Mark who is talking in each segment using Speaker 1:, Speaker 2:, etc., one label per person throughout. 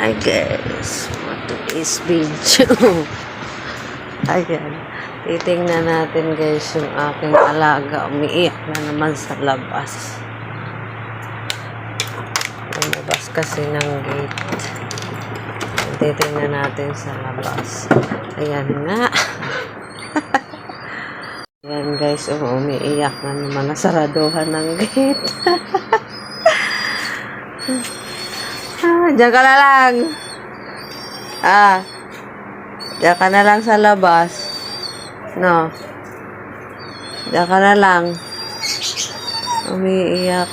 Speaker 1: I guess for today's video. Ayan. Titingnan natin guys yung aking alaga. Umiiyak na naman sa labas. Lumabas kasi ng gate. Titingnan natin sa labas. Ayan nga. Ayan guys, umiiyak na naman. Nasaraduhan ng gate. Diyan ka na lang. Diyan ka na lang sa labas. No. Diyan ka na lang. Umiiyak.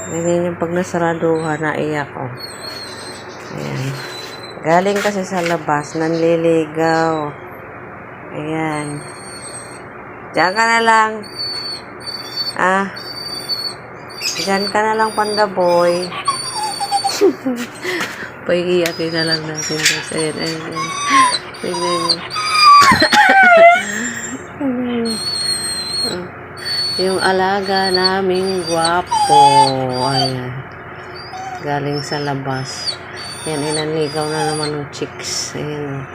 Speaker 1: Ganyan yung pag nasaraduhan, naiyak oh. Ayan. Galing kasi sa labas, nanliligaw. Ayan. Diyan ka na lang. Diyan ka na lang, panda boy. Paiiyakin na lang natin guys. Ayan, ayan, ayan. Tignan nyo. Yung alaga naming gwapo. Ayan. Galing sa labas. Ayan, inanligaw na naman ng chicks. Ayan.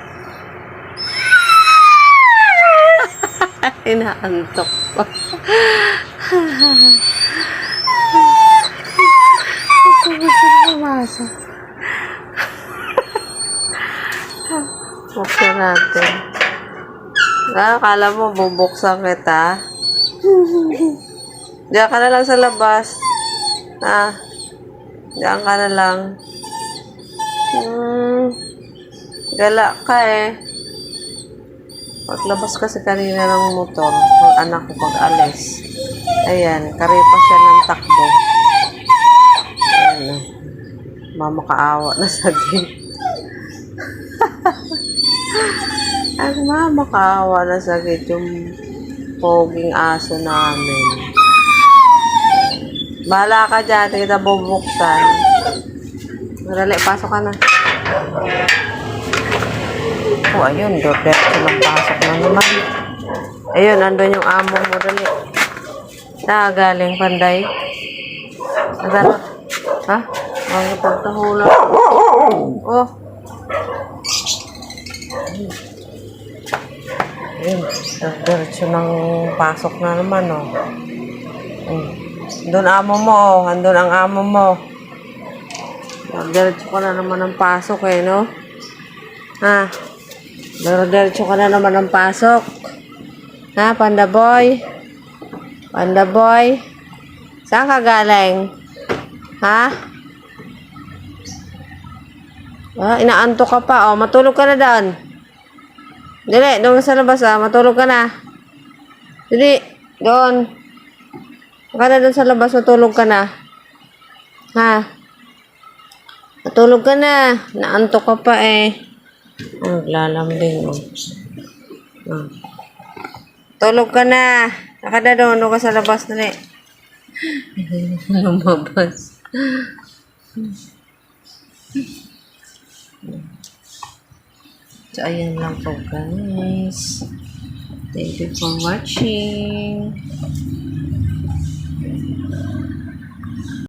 Speaker 1: Inaantok pa. Gusto na pumasok. Buksan natin. Akala mo bubuksan kita? Diyan ka na lang sa labas. Diyan ka na lang. Gala ka eh. Paglabas kasi kanina ng motor, ng anak ko pag-alis. Ayan, karipa siya ng takbo. Ayan, mamakaawa na sa gate. Ang mamakaawa na sa gate yung poging aso namin. Bahala ka dyan, kita bubuksan. Madali, pasok ka na. Oh, ayun, diretso lang pasok na naman. Ayun, nandun yung amo mo, dali. Galing, panday. Nagano? Mga pagtahula. Oh. Ayun, diretso ng pasok na naman, oh. Doon amo mo, oh. Andun ang amo mo. Diretso ka na naman ng pasok, eh, no? Diretso ka na naman ng pasok. Panda boy? Panda boy? Saan ka galing? Inaantok ka pa, oh. Matulog ka na doon. Dili, doon sa labas, matulog ka na. Dili, doon. Baka na doon sa labas, matulog ka na. Matulog ka na. Naantok ka pa eh. Naglalambing mo. Tulog ka na. Nakada doon, doon ka sa labas na rin. Lumabas. So, ayan lang po guys. Thank you for watching.